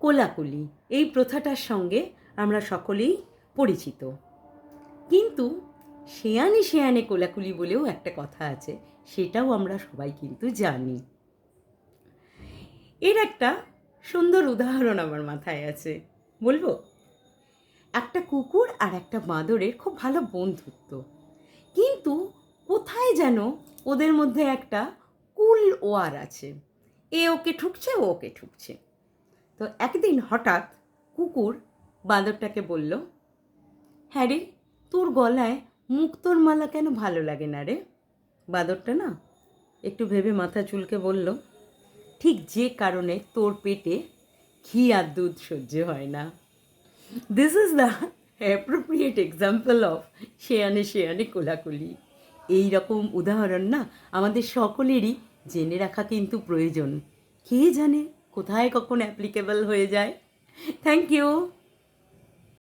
কোলাকুলি এই প্রথাটার সঙ্গে আমরা সকলেই পরিচিত। কিন্তু শেয়ানে শেয়ানে কোলাকুলি বলেও একটা কথা আছে, সেটাও আমরা সবাই কিন্তু জানি। এর একটা সুন্দর উদাহরণ আমার মাথায় আছে, বলবো? একটা কুকুর আর একটা বাঁদরের খুব ভালো বন্ধুত্ব, কিন্তু কোথায় যেন ওদের মধ্যে একটা কুল ওয়ার আছে, এ ওকে ঠুকছে, ও ওকে ঠুকছে। তো একদিন হঠাৎ কুকুর বাঁদরটাকে বলল, হ্যাঁ রে, তোর গলায় মুক্তোর মালা কেন ভালো লাগে না রে? বাঁদরটা না একটু ভেবে মাথা চুলকে বলল, ঠিক যে কারণে তোর পেটে ঘি আর দুধ সহ্য হয় না। This is the appropriate example of শেয়ানে শেয়ানে কোলাকুলি। এই রকম উদাহরণ না আমাদের সকলেরই জেনে রাখা কিন্তু প্রয়োজন। কে জানে কোথায় কখন অ্যাপ্লিকেবল হয়ে যায়। Thank you.